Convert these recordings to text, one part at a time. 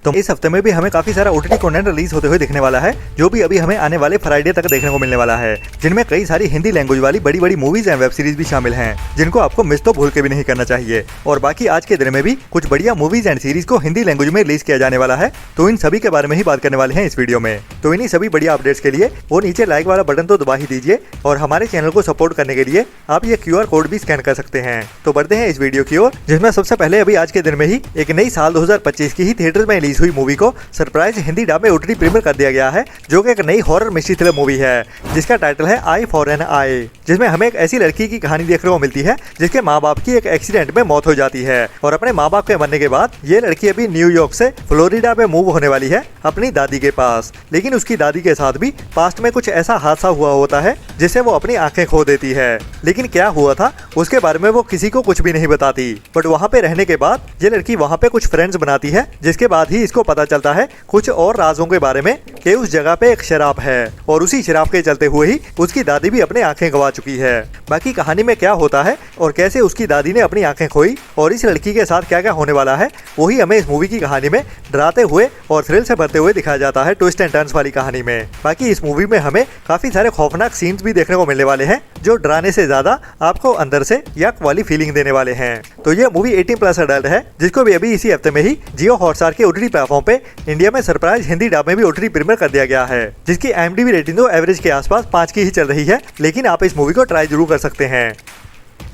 तो इस हफ्ते में भी हमें काफी सारा ओटीटी कंटेंट रिलीज होते हुए दिखने वाला है, जो भी अभी हमें आने वाले फ्राइडे तक देखने को मिलने वाला है, जिनमें कई सारी हिंदी लैंग्वेज वाली बड़ी बड़ी मूवीज एंड वेब सीरीज भी शामिल हैं, जिनको आपको मिस तो भूल के भी नहीं करना चाहिए। और बाकी आज के दिन में भी कुछ बढ़िया मूवीज एंड सीरीज को हिंदी लैंग्वेज में रिलीज किया जाने वाला है, तो इन सभी के बारे में ही बात करने वाले हैं इस वीडियो में। तो इन्हीं सभी बढ़िया अपडेट्स के लिए वो नीचे लाइक वाला बटन तो दबा ही दीजिए, और हमारे चैनल को सपोर्ट करने के लिए आप ये QR कोड भी स्कैन कर सकते हैं। तो बढ़ते हैं इस वीडियो की ओर, जिसमें सबसे पहले अभी आज के दिन में ही एक नई साल 2025 की ही थिएटर में रिलीज हुई मूवी को सरप्राइज हिंदी डब में ओटीटी प्रीमियर कर दिया गया है, जो कि एक नई हॉरर मिस्ट्री थ्रिलर मूवी है, जिसका टाइटल है आई फॉर एन आई, जिसमें हमें एक ऐसी लड़की की कहानी देखने को मिलती है जिसके माँ बाप की एक एक्सीडेंट में मौत हो जाती है, और अपने माँ बाप के मरने के बाद ये लड़की अभी न्यूयॉर्क से फ्लोरिडा में मूव होने वाली है अपनी दादी के पास। लेकिन उसकी दादी के साथ भी पास्ट में कुछ ऐसा हादसा हुआ होता है जिससे वो अपनी आंखें खो देती है। लेकिन क्या हुआ था उसके बारे में वो किसी को कुछ भी नहीं बताती। बट वहाँ पे रहने के बाद ये लड़की वहाँ पे कुछ फ्रेंड्स बनाती है, जिसके बाद ही इसको पता चलता है कुछ और राजों के बारे में कि उस जगह पे एक शराब है, और उसी शराब के चलते हुए ही उसकी दादी भी अपनी आंखें गंवा चुकी है। बाकी कहानी में क्या होता है और कैसे उसकी दादी ने अपनी आंखें खोई और इस लड़की के साथ क्या क्या होने वाला है, वही हमें इस मूवी की कहानी में डराते हुए और थ्रिल से भरते हुए दिखाया जाता है ट्विस्ट एंड टर्न्स वाली कहानी में। बाकी इस मूवी में हमें काफी सारे खौफनाक सीन्स भी देखने को मिलने वाले हैं, जो डराने से ज्यादा आपको अंदर से यक वाली फीलिंग देने वाले हैं। तो ये मूवी 18+ अडल्ट है, जिसको भी अभी इसी हफ्ते में ही जियो हॉटस्टार के ओटीटी प्लेटफॉर्म पे इंडिया में सरप्राइज हिंदी डब में भी ओटीटी प्रीमियर कर दिया गया है, जिसकी IMDb रेटिंग तो एवरेज के आसपास 5 की ही चल रही है, लेकिन आप इस मूवी को ट्राई जरूर कर सकते हैं।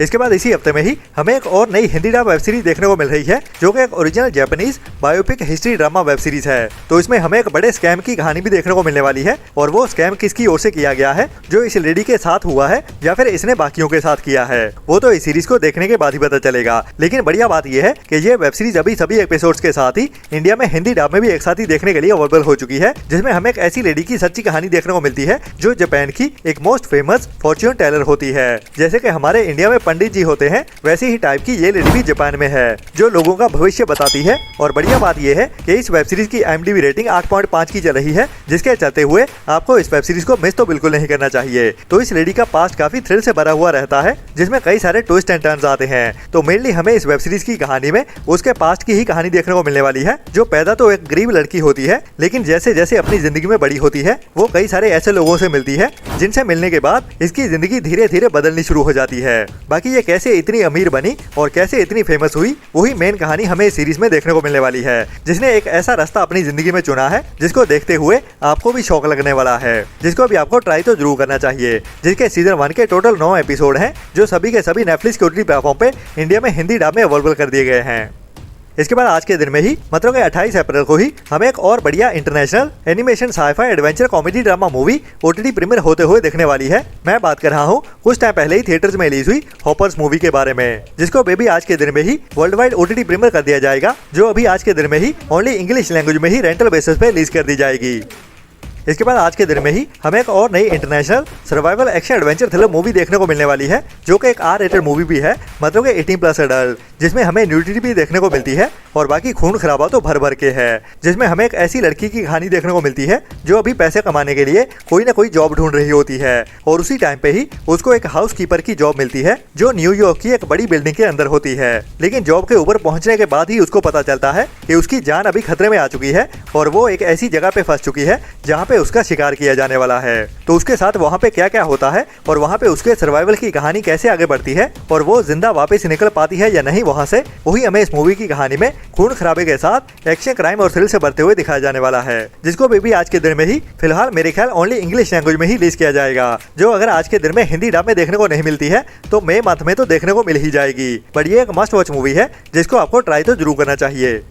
इसके बाद इसी हफ्ते में ही हमें एक और नई हिंदी डब वेब सीरीज देखने को मिल रही है, जो कि एक original Japanese biopic history drama web series है। तो इसमें हमें एक बड़े स्कैम की कहानी भी देखने को मिलने वाली है, और वो स्कैम किसकी ओर से किया गया है, जो इस लेडी के साथ हुआ है या फिर इसने बाकियों के साथ किया है, वो तो इस सीरीज को देखने के बाद ही पता चलेगा। लेकिन बढ़िया बात यह है कि ये वेब सीरीज अभी सभी एपिसोड्स के साथ ही इंडिया में हिंदी डब में भी एक साथ ही देखने के लिए अवेलेबल हो चुकी है, जिसमें हमें एक ऐसी लेडी की सच्ची कहानी देखने को मिलती है जो जापान की एक मोस्ट फेमस फॉर्च्यून टेलर होती है। जैसे कि हमारे इंडिया में पंडित जी होते हैं, वैसे ही टाइप की ये लेडी भी जापान में है, जो लोगों का भविष्य बताती है। और बढ़िया बात यह है कि इस वेब सीरीज की IMDb रेटिंग 8.5 की चल रही है, जिसके चलते हुए आपको इस वेब सीरीज को मिस तो बिल्कुल नहीं करना चाहिए। तो इस लेडी का पास्ट काफी थ्रिल से भरा हुआ रहता है, जिसमें कई सारे ट्विस्ट एंड टर्न्स आते हैं। तो मेनली हमें इस वेब सीरीज की कहानी में उसके पास्ट की ही कहानी देखने को मिलने वाली है, जो पैदा तो एक गरीब लड़की होती है, लेकिन जैसे जैसे अपनी जिंदगी में बड़ी होती है, वो कई सारे ऐसे लोगों से मिलती है जिनसे मिलने के बाद इसकी जिंदगी धीरे धीरे बदलनी शुरू हो जाती है। बाकी ये कैसे इतनी अमीर बनी और कैसे इतनी फेमस हुई, वही मेन कहानी हमें इस सीरीज में देखने को मिलने वाली है, जिसने एक ऐसा रास्ता अपनी जिंदगी में चुना है जिसको देखते हुए आपको भी शौक लगने वाला है, जिसको भी आपको ट्राई तो जरूर करना चाहिए। जिसके सीजन 1 के टोटल 9 एपिसोड हैं, जो सभी के सभी नेटफ्लिक्स के ओटीटी प्लेटफॉर्म पे इंडिया में हिंदी डब में अवेलेबल कर दिए गए हैं। इसके बाद आज के दिन में ही मतलब कि 28 अप्रैल को ही हमें एक और बढ़िया international animation sci-fi adventure comedy drama movie OTT premiere होते हुए देखने वाली है। मैं बात कर रहा हूँ कुछ टाइम पहले ही थिएटर्स में रिलीज हुई हॉपर्स मूवी के बारे में, जिसको बेबी आज के दिन में ही वर्ल्ड वाइड ओटीटी प्रीमियर कर दिया जाएगा, जो अभी आज के दिन में ही ओनली इंग्लिश लैंग्वेज में ही रेंटल बेसिस पे रिलीज कर दी जाएगी। इसके बाद आज के दिन में ही हमें एक और नई international survival action adventure thriller movie देखने को मिलने वाली है, जो कि एक R-रेटेड मूवी भी है, मतलब कि 18+ अडल्ट, जिसमें हमें न्यूडिटी भी देखने को मिलती है और बाकी खून खराबा तो भर भर के है। जिसमें हमें एक ऐसी लड़की की कहानी देखने को मिलती है जो अभी पैसे कमाने के लिए कोई ना कोई जॉब ढूंढ रही होती है, और उसी टाइम पे ही उसको एक हाउस कीपर की जॉब मिलती है, जो न्यूयॉर्क की एक बड़ी बिल्डिंग के अंदर होती है। लेकिन जॉब के ऊपर पहुंचने के बाद ही उसको पता चलता है कि उसकी जान अभी खतरे में आ चुकी है, और वो एक ऐसी जगह पे फंस चुकी है जहाँ पे उसका शिकार किया जाने वाला है। तो उसके साथ वहाँ पे क्या क्या होता है और वहाँ पे उसके सर्वाइवल की कहानी कैसे आगे बढ़ती है, और वो जिंदा वापस निकल पाती है या नहीं वहाँ से, वही हमें इस मूवी की कहानी में खून खराबे के साथ एक्शन, क्राइम और थ्रिल से भरते हुए दिखाया जाने वाला है, जिसको बेबी आज के दिन में ही फिलहाल मेरे ख्याल ओनली इंग्लिश लैंग्वेज में ही रिलीज किया जाएगा, जो अगर आज के दिन में हिंदी डब में देखने को नहीं मिलती है तो मई मंथ में तो देखने को मिल ही जाएगी। बट ये एक मस्ट वॉच मूवी है, जिसको आपको ट्राई तो जरूर करना चाहिए।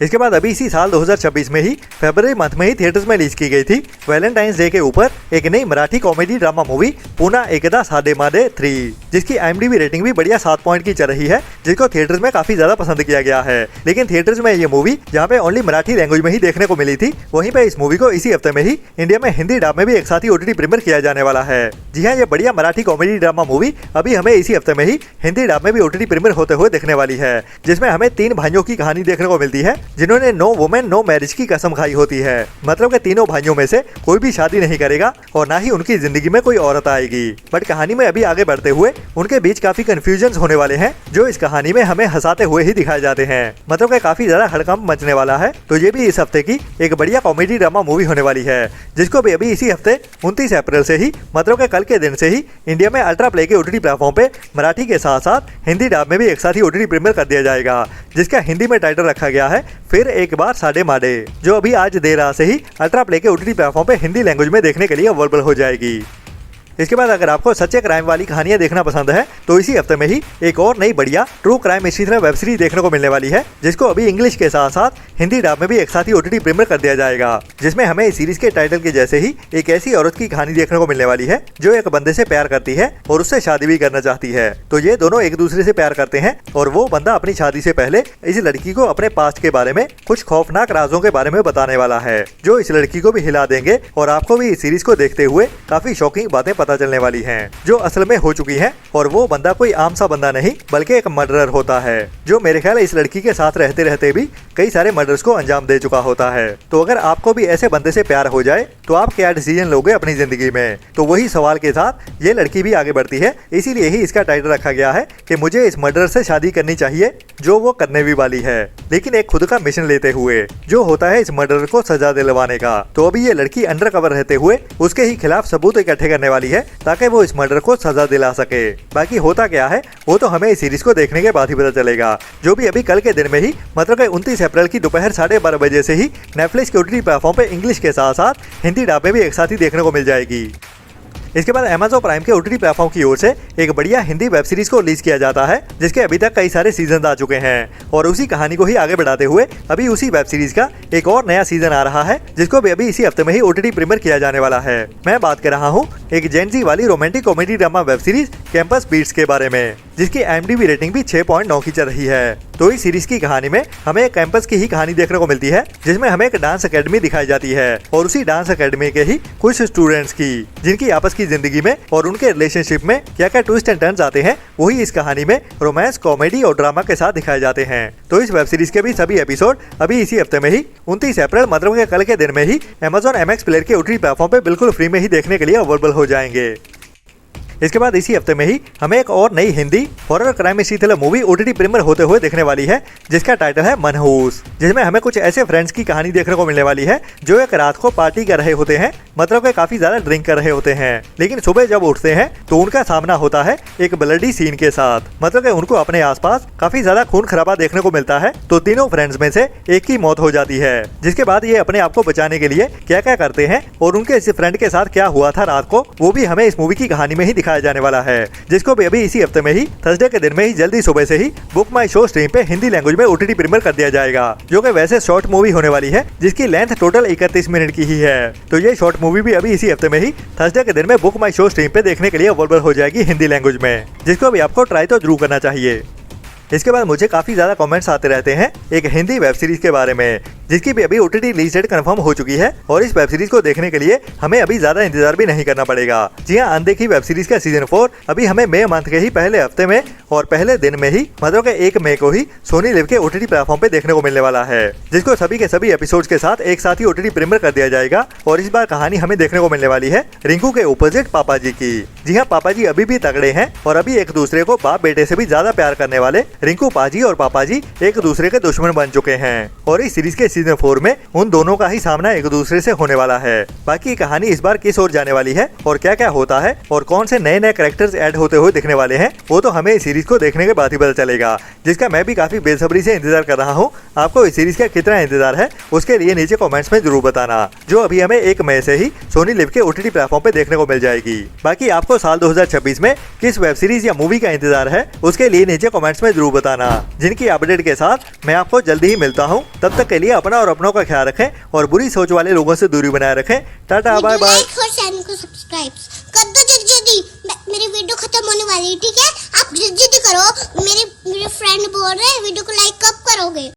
इसके बाद अभी इसी साल 2026 में ही फरवरी मंथ में ही थिएटर्स में रिलीज की गई थी वैलेंटाइंस डे के ऊपर एक नई मराठी कॉमेडी ड्रामा मूवी पुन्हा एकदा साधे माधे 3, जिसकी IMDb रेटिंग भी बढ़िया 7 पॉइंट की चल रही है, जिसको थिएटर्स में काफी ज्यादा पसंद किया गया है। लेकिन थिएटर्स में ये मूवी जहाँ पे ओनली मराठी लैंग्वेज में ही देखने को मिली थी, वहीं पे इस मूवी को इसी हफ्ते में ही इंडिया में हिंदी डब में भी एक साथ ही ओटीटी प्रीमियर किया जाने वाला है। जी हाँ, ये बढ़िया मराठी कॉमेडी ड्रामा मूवी अभी हमें इसी हफ्ते में ही हिंदी डब में भी ओटीटी प्रीमियर होते हुए देखने वाली है, जिसमें हमें 3 भाइयों की कहानी देखने को मिलती है, जिन्होंने नो वुमेन नो मैरिज की कसम खाई होती है। मतलब के तीनों भाइयों में से कोई भी शादी नहीं करेगा और ना ही उनकी जिंदगी में कोई औरत आएगी। बट कहानी में अभी आगे बढ़ते हुए उनके बीच काफी कंफ्यूजन होने वाले हैं, जो इस कहानी में हमें हंसाते हुए ही दिखाए जाते हैं। मतलब के काफी ज्यादा हड़कंप मचने वाला है। तो ये भी इस हफ्ते की एक बढ़िया कॉमेडी ड्रामा मूवी होने वाली है, जिसको भी अभी इसी हफ्ते 29 अप्रैल से ही मतलब के कल के दिन से ही इंडिया में अल्ट्रा प्ले के ओटीटी प्लेटफॉर्म पे मराठी के साथ साथ हिंदी डब में भी एक साथ ही ओटीटी प्रीमियर कर दिया जाएगा, जिसका हिंदी में टाइटल रखा गया है फिर एक बार साडे माडे, जो अभी आज देर रात से ही अल्ट्रा प्ले के ओटीटी प्लेटफॉर्म पे हिंदी लैंग्वेज में देखने के लिए अवेलेबल हो जाएगी। इसके बाद अगर आपको सच्चे क्राइम वाली कहानियां देखना पसंद है तो इसी हफ्ते में ही एक और नई बढ़िया ट्रू क्राइम इसी तरह वेब सीरीज देखने को मिलने वाली है, जिसको अभी इंग्लिश के साथ साथ हिंदी डब में भी एक साथ ही ओटीटी प्रीमियर कर दिया जाएगा, जिसमें हमें इस सीरीज के टाइटल के जैसे ही एक ऐसी औरत की कहानी देखने को मिलने वाली है जो एक बंदे से प्यार करती है और उससे शादी भी करना चाहती है। तो ये दोनों एक दूसरे से प्यार करते हैं और वो बंदा अपनी शादी से पहले इस लड़की को अपने पास्ट के बारे में कुछ खौफनाक राजों के बारे में बताने वाला है, जो इस लड़की को भी हिला देंगे और आपको भी इस सीरीज को देखते हुए काफी शॉकिंग बातें पता चलने वाली है, जो असल में हो चुकी है। और वो बंदा कोई आम सा बंदा नहीं बल्कि एक मर्डरर होता है, जो मेरे ख्याल इस लड़की के साथ रहते रहते भी कई सारे मर्डर्स को अंजाम दे चुका होता है। तो अगर आपको भी ऐसे बंदे से प्यार हो जाए तो आप क्या डिसीजन लोगे अपनी जिंदगी में? तो वही सवाल के साथ ये लड़की भी आगे बढ़ती है, इसीलिए ही इसका टाइटल रखा गया है कि मुझे इस मर्डरर से शादी करनी चाहिए, जो वो करने भी वाली है, लेकिन एक खुद का मिशन लेते हुए, जो होता है इस मर्डरर को सजा दिलवाने का। तो अभी ये लड़की अंडर कवर रहते हुए उसके ही खिलाफ सबूत इकट्ठे करने वाली है ताकि वो इस मर्डर को सजा दिला सके। बाकी होता क्या है वो तो हमें इस सीरीज को देखने के बाद ही पता चलेगा, जो भी अभी कल के दिन में ही मतलब 29 अप्रैल की दोपहर 12:30 बजे से ही नेटफ्लिक्स के ओटीटी प्लेटफॉर्म पे इंग्लिश के साथ साथ हिंदी डब में भी एक साथ ही देखने को मिल जाएगी। इसके बाद Amazon प्राइम के ओटीटी प्लेटफॉर्म की ओर से एक बढ़िया हिंदी वेब सीरीज को रिलीज किया जाता है, जिसके अभी तक कई सारे सीजन आ चुके हैं और उसी कहानी को ही आगे बढ़ाते हुए अभी उसी वेब सीरीज का एक और नया सीजन आ रहा है, जिसको भी अभी इसी हफ्ते में ही ओटीटी प्रीमियर किया जाने वाला है। मैं बात कर रहा हूँ एक जेन-ज़ी वाली romantic comedy drama web series Campus Beats के बारे में, जिसकी IMDb रेटिंग भी 6.9 की चल रही है। तो इस सीरीज की कहानी में हमें एक कैंपस की ही कहानी देखने को मिलती है, जिसमें हमें एक डांस एकेडमी दिखाई जाती है और उसी डांस एकेडमी के ही कुछ स्टूडेंट्स की, जिनकी आपस की जिंदगी में और उनके रिलेशनशिप में क्या क्या ट्विस्ट एंड टर्न्स आते हैं, वही इस कहानी में रोमांस, कॉमेडी और ड्रामा के साथ दिखाए जाते हैं। तो इस वेब सीरीज के भी सभी एपिसोड अभी इसी हफ्ते में ही 29 अप्रैल मतलब के कल के दिन में ही Amazon MX प्लेयर के ओटीटी प्लेटफॉर्म पे बिल्कुल फ्री में ही देखने के लिए अवेलेबल हो जाएंगे। इसके बाद इसी हफ्ते में ही हमें एक और नई Hindi horror crime thriller movie OTT premiere होते हुए देखने वाली है, जिसका टाइटल है मनहूस, जिसमें हमें कुछ ऐसे फ्रेंड्स की कहानी देखने को मिलने वाली है जो एक रात को पार्टी कर रहे होते हैं, मतलब कि काफी ज्यादा ड्रिंक कर रहे होते हैं, लेकिन सुबह जब उठते हैं तो उनका सामना होता है एक ब्लडी सीन के साथ। मतलब कि उनको अपने आसपास काफी ज्यादा खून खराबा देखने को मिलता है। तो तीनों फ्रेंड्स में से एक की मौत हो जाती है, जिसके बाद ये अपने आप को बचाने के लिए क्या क्या करते हैं और उनके इस फ्रेंड के साथ क्या हुआ था रात को, वो भी हमें इस मूवी की कहानी में ही दिखाया जाने वाला है, जिसको भी अभी इसी हफ्ते में ही थर्सडे के दिन में ही जल्दी सुबह से ही बुक माई शो स्ट्रीम पे हिंदी लैंग्वेज में ओटीटी प्रीमियर कर दिया जाएगा, जो कि वैसे शॉर्ट मूवी होने वाली है, जिसकी लेंथ टोटल 31 मिनट की ही है। तो ये शॉर्ट मूवी भी अभी इसी हफ्ते में ही थर्सडे के दिन में बुक माई शो स्ट्रीम पे देखने के लिए अवेलेबल हो जाएगी हिंदी लैंग्वेज में, जिसको भी आपको ट्राई तो जरूर करना चाहिए। इसके बाद मुझे काफी ज्यादा कमेंट्स आते रहते हैं एक हिंदी वेब सीरीज के बारे में, जिसकी भी अभी ओटीटी रिलीज डेट कंफर्म हो चुकी है और इस वेब सीरीज को देखने के लिए हमें अभी ज्यादा इंतजार भी नहीं करना पड़ेगा। जी हाँ, अनदेखी वेब सीरीज का सीजन 4 अभी हमें मई मंथ के ही पहले हफ्ते में और पहले दिन में ही मतलब के 1 मई को ही सोनी लिव के ओटीटी प्लेटफॉर्म पे देखने को मिलने वाला है, जिसको सभी के सभी एपिसोड्स के साथ एक साथ ही ओटीटी प्रीमियर कर दिया जाएगा। और इस बार कहानी हमें देखने को मिलने वाली है रिंकू के ऑपोजिट पापा जी की। जी हाँ, पापा जी अभी भी तगड़े हैं और अभी एक दूसरे को बाप बेटे से भी ज्यादा प्यार करने वाले रिंकू पाजी और पापा जी एक दूसरे के दुश्मन बन चुके हैं और इस सीरीज के सीजन 4 में उन दोनों का ही सामना एक दूसरे से होने वाला है। बाकी कहानी इस बार किस ओर जाने वाली है और क्या क्या होता है और कौन से नए नए कैरेक्टर्स ऐड होते हुए दिखने वाले हैं, वो तो हमें इस सीरीज को देखने के बाद ही पता चलेगा, जिसका मैं भी काफी बेसब्री से इंतजार कर रहा हूँ। आपको इस सीरीज का कितना इंतजार है उसके लिए नीचे कमेंट्स में जरूर बताना, जो अभी हमें 1 मई से ही सोनी लिव के ओटीटी प्लेटफॉर्म पे देखने को मिल जाएगी। बाकी आपको साल 2026 में किस वेब सीरीज या मूवी का इंतजार है उसके लिए नीचे कमेंट्स में जरूर बताना, जिनकी अपडेट के साथ मैं आपको जल्दी ही मिलता हूँ। तब तक के लिए अपना और अपनों का ख्याल रखें और बुरी सोच वाले लोगों से दूरी बनाए रखें। Tata, bye bye. चैनल को सब्सक्राइब कर दो जल्दी, मेरी वीडियो खत्म होने वाली है, ठीक है? आप जल्दी करो, मेरे फ्रेंड बोल रहे हैं वीडियो को लाइक कब करोगे?